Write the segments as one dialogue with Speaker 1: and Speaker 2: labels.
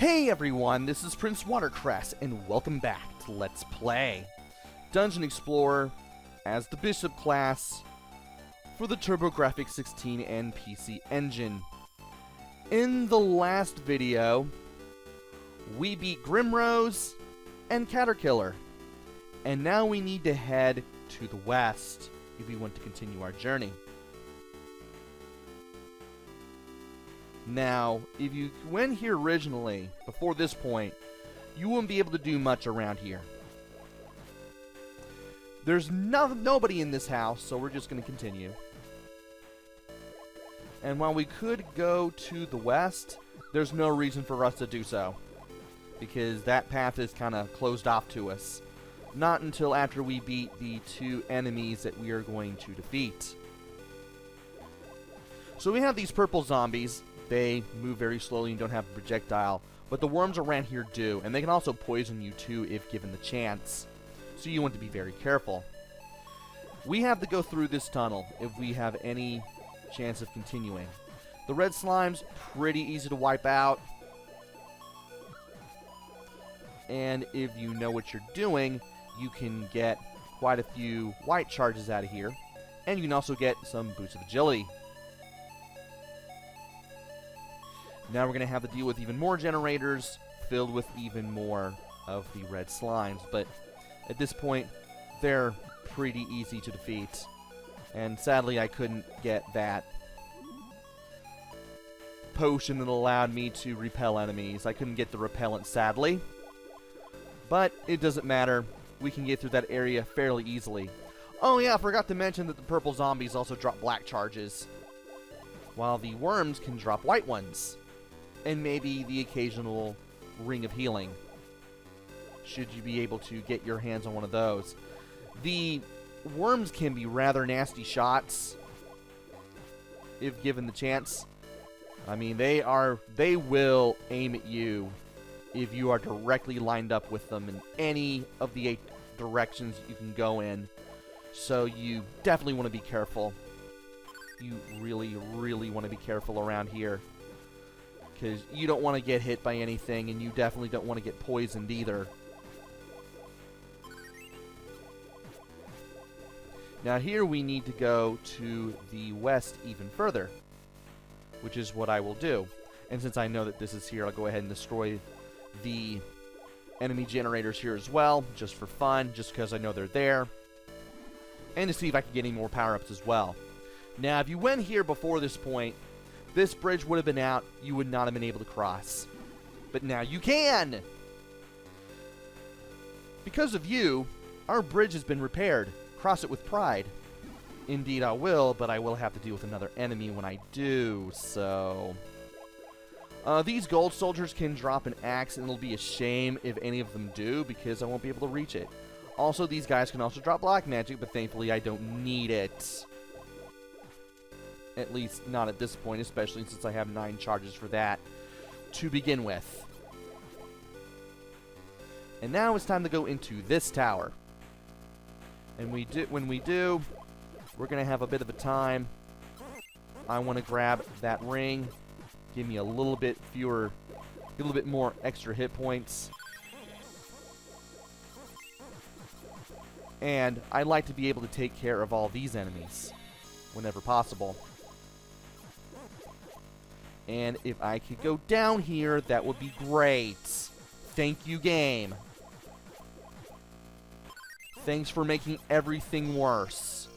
Speaker 1: Hey everyone, this is PrinceWatercress, and welcome back to Let's Play Dungeon Explorer as the Bishop class for the TurboGrafx 16 and PC Engine. In the last video, we beat Grimrose and Caterkiller, and now we need to head to the west if we want to continue our journey. Now, if you went here originally, before this point, you wouldn't be able to do much around here. There's nobody in this house, so we're just going to continue. And while we could go to the west, there's no reason for us to do so, because that path is kind of closed off to us. Not until after we beat the two enemies that we are going to defeat. So we have these purple zombies. They move very slowly and don't have a projectile, but the worms around here do, and they can also poison you too if given the chance, so you want to be very careful. We have to go through this tunnel if we have any chance of continuing. The red slime's pretty easy to wipe out, and if you know what you're doing, you can get quite a few white charges out of here, and you can also get some boosts of agility. Now we're going to have to deal with even more generators filled with even more of the red slimes, but at this point they're pretty easy to defeat, and sadly I couldn't get that potion that allowed me to repel enemies. I couldn't get the repellent, sadly, but it doesn't matter. We can get through that area fairly easily. Oh yeah, I forgot to mention that the purple zombies also drop black charges, while the worms can drop white ones. And maybe the occasional ring of healing, should you be able to get your hands on one of those. The worms can be rather nasty shots if given the chance. I mean, they will aim at you if you are directly lined up with them in any of the 8 directions you can go in. So you definitely want to be careful. You really, really want to be careful around here, because you don't want to get hit by anything, and you definitely don't want to get poisoned either. Now here we need to go to the west even further, which is what I will do. And since I know that this is here, I'll go ahead and destroy the enemy generators here as well, just for fun, just because I know they're there, and to see if I can get any more power-ups as well. Now if you went here before this point, this bridge would have been out, you would not have been able to cross. But now you can! Because of you, our bridge has been repaired. Cross it with pride. Indeed I will, but I will have to deal with another enemy when I do, so... these gold soldiers can drop an axe, and it'll be a shame if any of them do, because I won't be able to reach it. Also, these guys can also drop black magic, but thankfully I don't need it. At least not at this point, especially since I have 9 charges for that to begin with. And now it's time to go into this tower. And when we do, we're going to have a bit of a time. I want to grab that ring. Give me a little bit more extra hit points. And I like to be able to take care of all these enemies whenever possible. And if I could go down here, that would be great. Thank you, game. Thanks for making everything worse.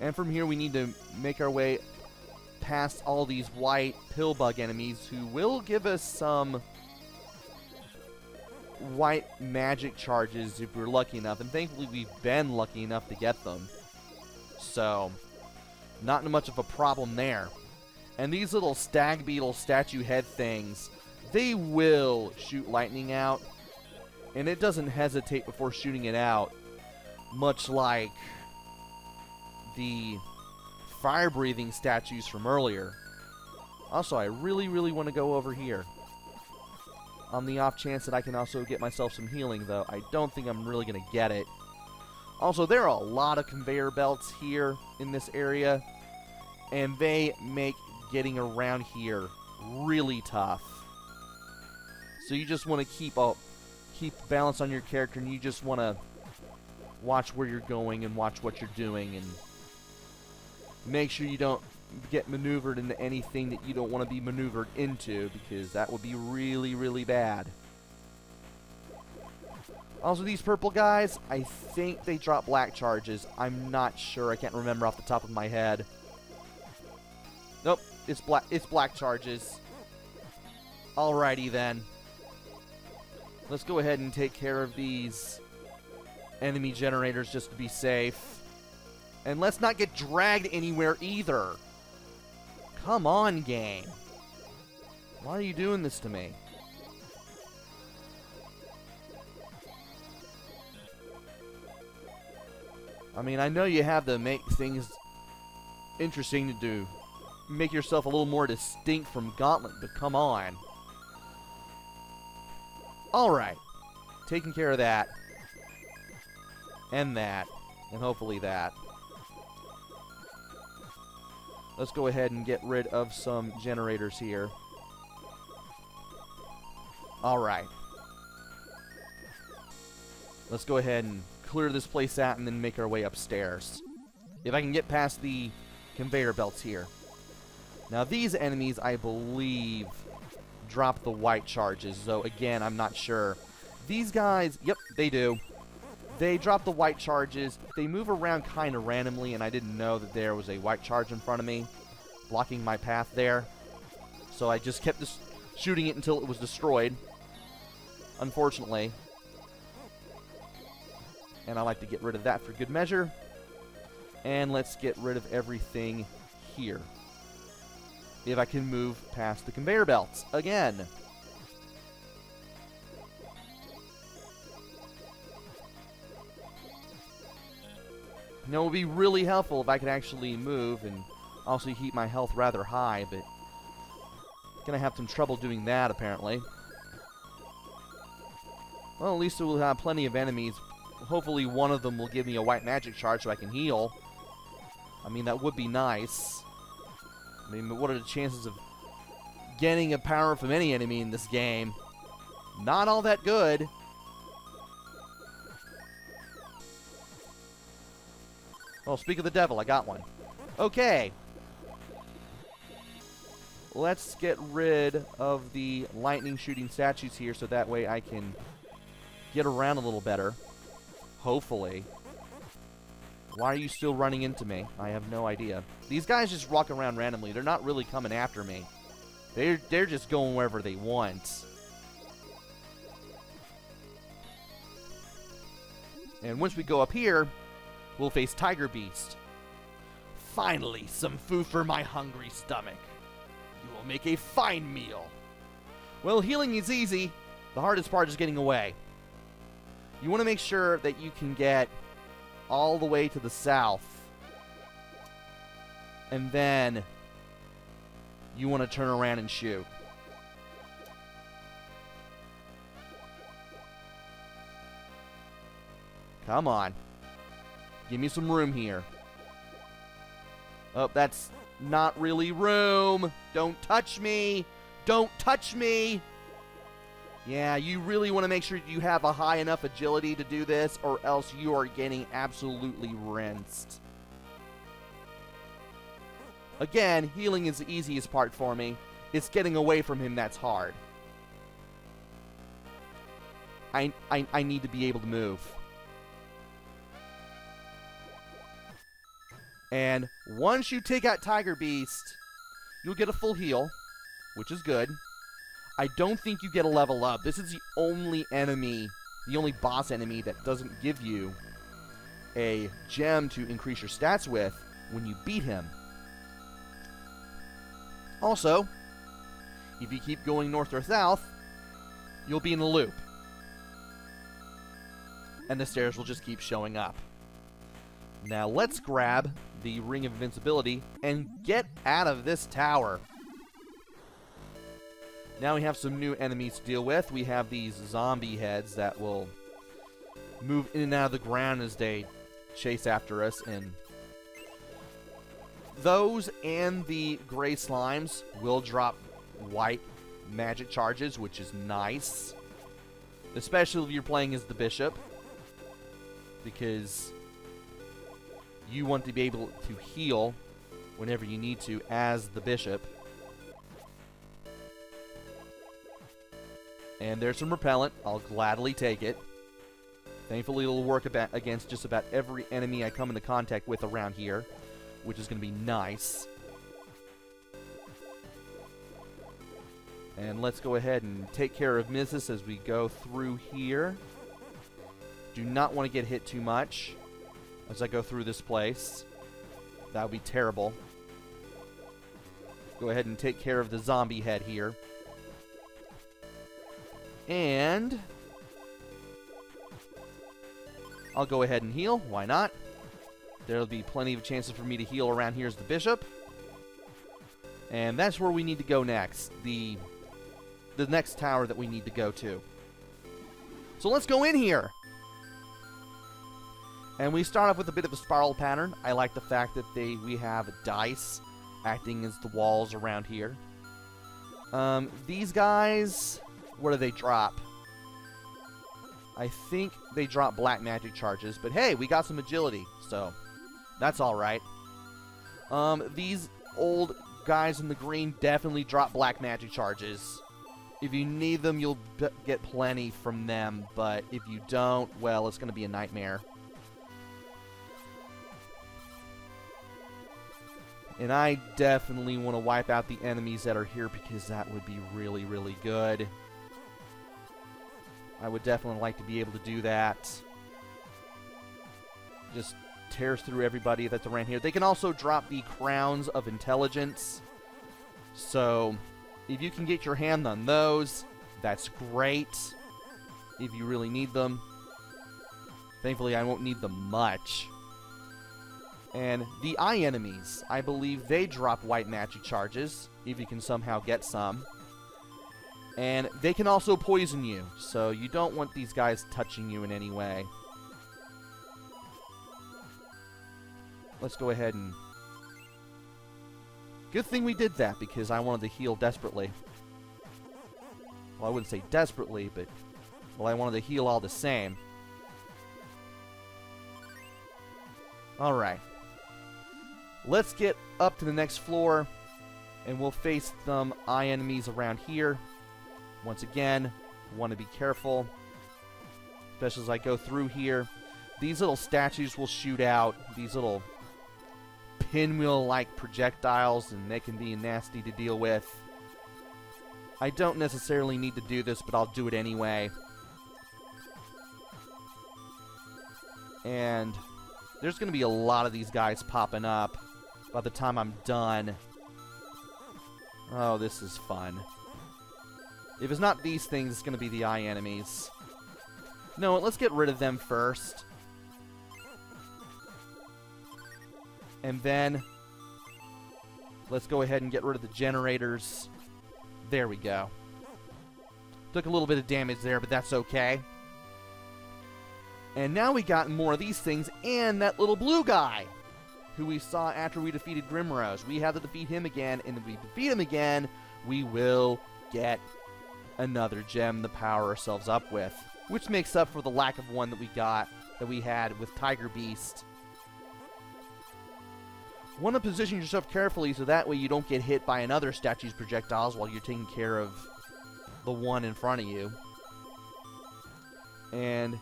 Speaker 1: And from here, we need to make our way past all these white pill bug enemies who will give us some white magic charges if we're lucky enough. And thankfully, we've been lucky enough to get them. So... not much of a problem there. And these little stag beetle statue head things, they will shoot lightning out, and it doesn't hesitate before shooting it out, much like the fire-breathing statues from earlier. Also, I really, really want to go over here. On the off chance that I can also get myself some healing, though I don't think I'm really going to get it. Also, there are a lot of conveyor belts here in this area, and they make getting around here really tough. So you just want to keep balance on your character, and you just want to watch where you're going and watch what you're doing, and make sure you don't get maneuvered into anything that you don't want to be maneuvered into, because that would be really, really bad. Also, these purple guys, I think they drop black charges. I'm not sure. I can't remember off the top of my head. Nope, it's black charges. Alrighty then. Let's go ahead and take care of these enemy generators just to be safe. And let's not get dragged anywhere either. Come on, game. Why are you doing this to me? I mean, I know you have to make things interesting to do. Make yourself a little more distinct from Gauntlet, but come on. Alright. Taking care of that. And that. And hopefully that. Let's go ahead and get rid of some generators here. Alright. Let's go ahead and clear this place out and then make our way upstairs. If I can get past the conveyor belts here. Now these enemies, I believe, drop the white charges. So again, I'm not sure. These guys, yep, they do. They drop the white charges. They move around kind of randomly, and I didn't know that there was a white charge in front of me, blocking my path there. So I just kept shooting it until it was destroyed, unfortunately. And I like to get rid of that for good measure. And let's get rid of everything here. If I can move past the conveyor belts again. Now, it would be really helpful if I could actually move and also keep my health rather high, but gonna have some trouble doing that, apparently. Well, at least we'll have plenty of enemies. Hopefully one of them will give me a white magic charge so I can heal. I mean, that would be nice. I mean, but what are the chances of getting a power from any enemy in this game? Not all that good. Oh, speak of the devil, I got one. Okay. Let's get rid of the lightning shooting statues here so that way I can get around a little better. Hopefully. Why are you still running into me? I have no idea. These guys just walk around randomly. They're not really coming after me. They're just going wherever they want. And once we go up here, we'll face Tigerbeast. Finally, some food for my hungry stomach. You will make a fine meal. Well, healing is easy. The hardest part is getting away. You want to make sure that you can get all the way to the south. And then you want to turn around and shoot. Come on. Give me some room here. Oh, that's not really room. Don't touch me. Don't touch me. Yeah, you really want to make sure you have a high enough agility to do this, or else you are getting absolutely rinsed. Again, healing is the easiest part for me. It's getting away from him that's hard. I need to be able to move. And once you take out Tigerbeast, you'll get a full heal, which is good. I don't think you get a level up. This is the only enemy, the only boss enemy that doesn't give you a gem to increase your stats with when you beat him. Also, if you keep going north or south, you'll be in a loop. And the stairs will just keep showing up. Now let's grab the Ring of Invincibility and get out of this tower. Now we have some new enemies to deal with. We have these zombie heads that will move in and out of the ground as they chase after us and Those and the gray slimes will drop white magic charges, which is nice. Especially if you're playing as the bishop. Because you want to be able to heal whenever you need to as the bishop. And there's some repellent. I'll gladly take it. Thankfully, it'll work against just about every enemy I come into contact with around here, which is going to be nice. And let's go ahead and take care of business as we go through here. Do not want to get hit too much as I go through this place. That would be terrible. Go ahead and take care of the zombie head here. And I'll go ahead and heal. Why not? There'll be plenty of chances for me to heal around here as the bishop. And that's where we need to go next. The next tower that we need to go to. So let's go in here. And we start off with a bit of a spiral pattern. I like the fact that we have dice acting as the walls around here. These guys, what do they drop? I think they drop black magic charges, but hey, we got some agility, so that's alright. These old guys in the green definitely drop black magic charges. If you need them, you'll get plenty from them, but if you don't, well, it's going to be a nightmare. And I definitely want to wipe out the enemies that are here because that would be really, really good. I would definitely like to be able to do that. Just tears through everybody that's around here. They can also drop the crowns of intelligence. So if you can get your hand on those, that's great. If you really need them. Thankfully, I won't need them much. And the eye enemies, I believe they drop white magic charges, if you can somehow get some. And they can also poison you, so you don't want these guys touching you in any way. Let's go ahead and... Good thing we did that, because I wanted to heal desperately. Well, I wouldn't say desperately, but... Well, I wanted to heal all the same. Alright. Let's get up to the next floor, and we'll face some eye enemies around here. Once again, want to be careful, especially as I go through here. These little statues will shoot out these little pinwheel-like projectiles, and they can be nasty to deal with. I don't necessarily need to do this, but I'll do it anyway. And there's going to be a lot of these guys popping up by the time I'm done. Oh, this is fun. If it's not these things, it's going to be the eye enemies. No, let's get rid of them first. And then let's go ahead and get rid of the generators. There we go. Took a little bit of damage there, but that's okay. And now we got more of these things and that little blue guy who we saw after we defeated Grimrose. We have to defeat him again, and if we defeat him again, we will get another gem to power ourselves up with, which makes up for the lack of one that we had with Tigerbeast. Want to position yourself carefully so that way you don't get hit by another statue's projectiles while you're taking care of the one in front of you. And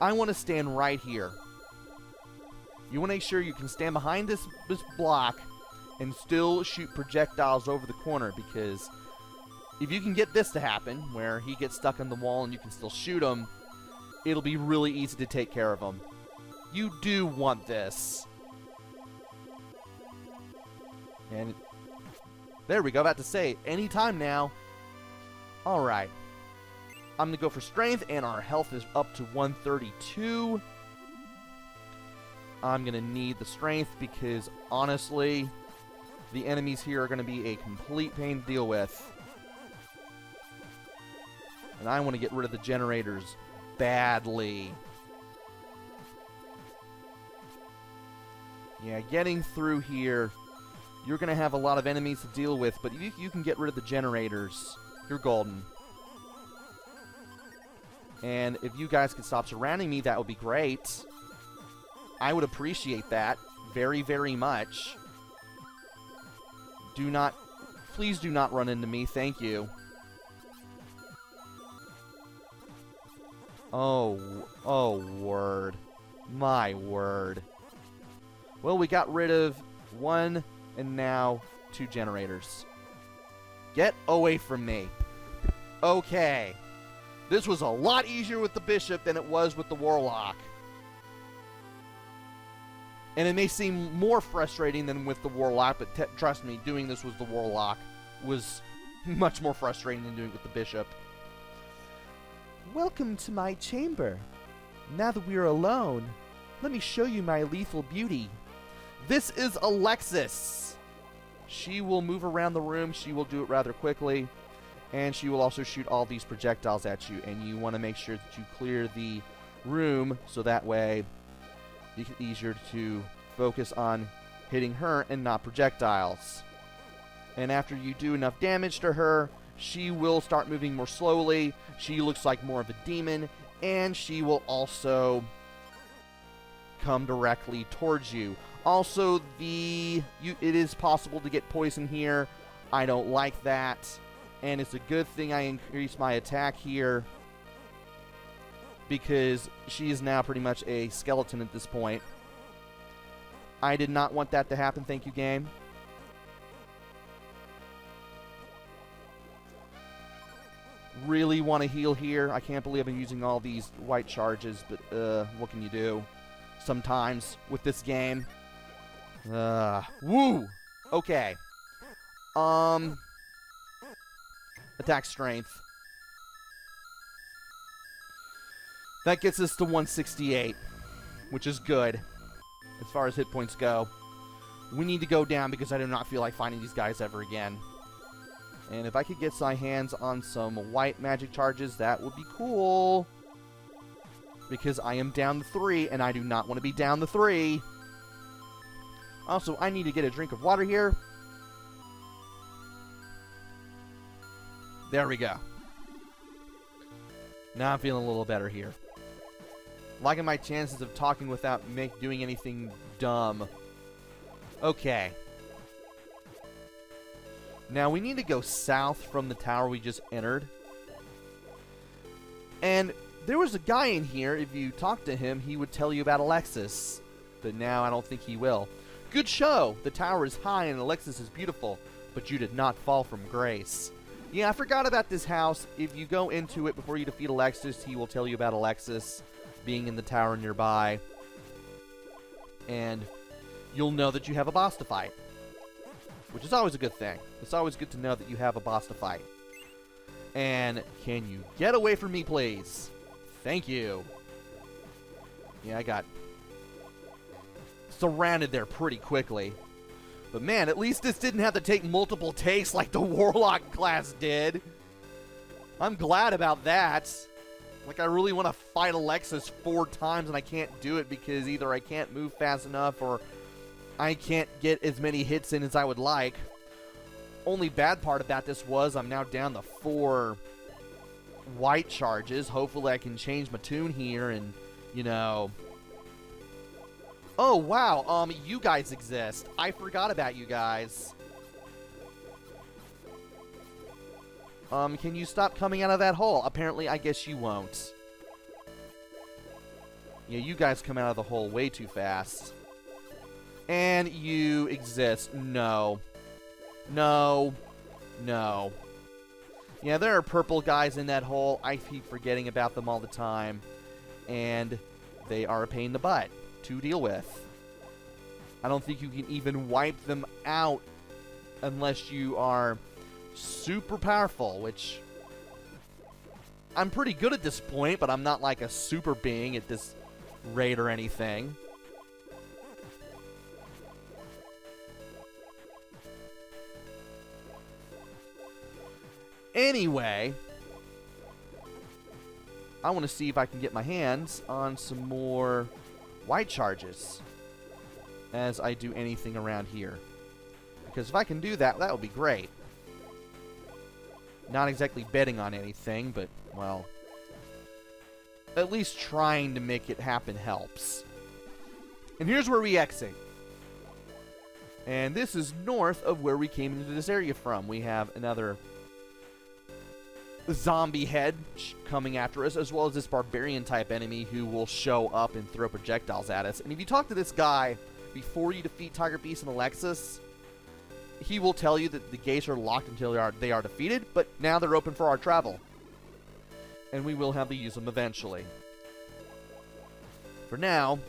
Speaker 1: I want to stand right here. You want to make sure you can stand behind this block and still shoot projectiles over the corner, because if you can get this to happen, where he gets stuck on the wall and you can still shoot him, it'll be really easy to take care of him. You do want this. And there we go, about to say, anytime now. Alright. I'm going to go for strength, and our health is up to 132. I'm going to need the strength because, honestly, the enemies here are going to be a complete pain to deal with. And I want to get rid of the generators badly. Yeah, getting through here, you're going to have a lot of enemies to deal with, but you can get rid of the generators. You're golden. And if you guys could stop surrounding me, that would be great. I would appreciate that very, very much. Please do not run into me. Thank you. Oh, word. My word. Well, we got rid of one and now 2 generators. Get away from me. Okay. This was a lot easier with the Bishop than it was with the Warlock. And it may seem more frustrating than with the Warlock, but trust me, doing this with the Warlock was much more frustrating than doing it with the Bishop. Welcome to my chamber. Now that we are alone, let me show you my lethal beauty. This is Alexis. She will move around the room. She will do it rather quickly. And she will also shoot all these projectiles at you. And you want to make sure that you clear the room so that way it's easier to focus on hitting her and not projectiles. And after you do enough damage to her, she will start moving more slowly. She looks like more of a demon. And she will also come directly towards you. Also, it is possible to get poison here. I don't like that. And it's a good thing I increased my attack here, because she is now pretty much a skeleton at this point. I did not want that to happen. Thank you, game. Really want to heal here. I can't believe I'm using all these white charges, but what can you do sometimes with this game? Woo! Okay. Attack strength. That gets us to 168, which is good as far as hit points go. We need to go down because I do not feel like fighting these guys ever again. And if I could get my hands on some white magic charges, that would be cool. Because I am down to 3, and I do not want to be down to 3. Also, I need to get a drink of water here. There we go. Now I'm feeling a little better here. Liking my chances of talking without doing anything dumb. Okay. Now we need to go south from the tower we just entered. And there was a guy in here, if you talk to him, he would tell you about Alexis. But now I don't think he will. Good show! The tower is high and Alexis is beautiful, but you did not fall from grace. Yeah, I forgot about this house. If you go into it before you defeat Alexis, he will tell you about Alexis being in the tower nearby. And you'll know that you have a boss to fight, which is always a good thing. It's always good to know that you have a boss to fight. And can you get away from me, please? Thank you. Yeah, I got surrounded there pretty quickly. But man, at least this didn't have to take multiple takes like the Warlock class did. I'm glad about that. Like, I really want to fight Alexis 4 times and I can't do it because either I can't move fast enough or I can't get as many hits in as I would like. Only bad part about this was I'm now down to 4 white charges. Hopefully I can change my tune here and, you know... Oh, wow, you guys exist. I forgot about you guys. Can you stop coming out of that hole? Apparently, I guess you won't. Yeah, you guys come out of the hole way too fast. And you exist. No. No. No. Yeah, there are purple guys in that hole. I keep forgetting about them all the time. And they are a pain in the butt to deal with. I don't think you can even wipe them out unless you are super powerful, which I'm pretty good at this point, but I'm not like a super being at this rate or anything. Anyway, I want to see if I can get my hands on some more white charges. as I do anything around here. Because if I can do that, that would be great. Not exactly betting on anything, but, well, at least trying to make it happen helps. And here's where we exit. And this is north of where we came into this area from. We have another zombie head coming after us, as well as this barbarian type enemy who will show up and throw projectiles at us. And if you talk to this guy before you defeat Tigerbeast and Alexis, he will tell you that the gates are locked until they are defeated, but now they're open for our travel. And we will have to use them eventually. For now,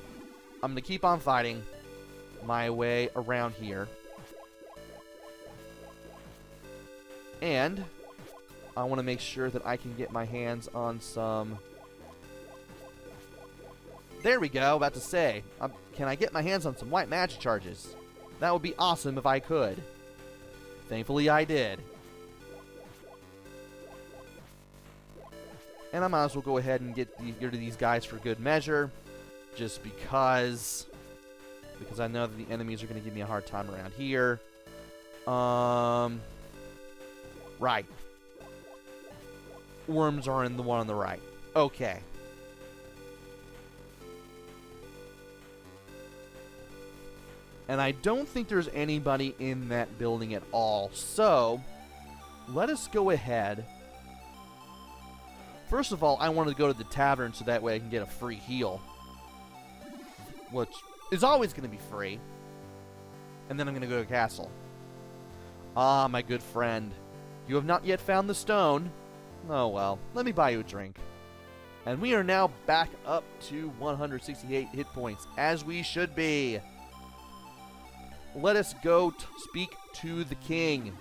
Speaker 1: I'm going to keep on fighting my way around here. And I want to make sure that I can get my hands on some... There we go, about to say. Can I get my hands on some white magic charges? That would be awesome if I could. Thankfully, I did. And I might as well go ahead and get rid of these guys for good measure. Just because I know that the enemies are going to give me a hard time around here. Right. Worms are in the one on the right. Okay. And I don't think there's anybody in that building at all. So, let us go ahead. First of all, I wanted to go to the tavern so that way I can get a free heal. Which is always going to be free. And then I'm going to go to the castle. Ah, my good friend. You have not yet found the stone. Oh well, let me buy you a drink. And we are now back up to 168 hit points, as we should be. Let us go speak to the king.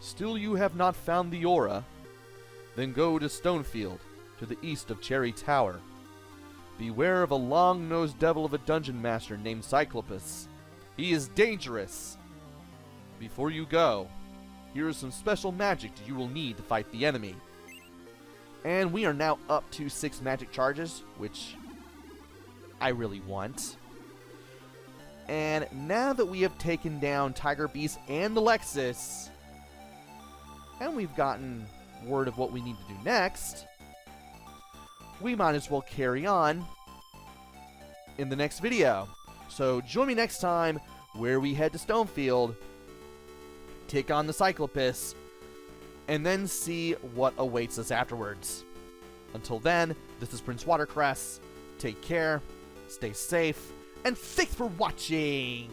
Speaker 1: Still you have not found the aura? Then go to Stonefield, to the east of Cherry Tower. Beware of a long-nosed devil of a dungeon master named Cyclopus. He is dangerous. Before you go, here is some special magic you will need to fight the enemy. And we are now up to 6 magic charges, which I really want. And now that we have taken down Tigerbeast and Alexis, and we've gotten word of what we need to do next, we might as well carry on in the next video. So join me next time where we head to Stonefield, take on the Cyclopus, and then see what awaits us afterwards. Until then, this is PrinceWatercress. Take care, stay safe, and thanks for watching!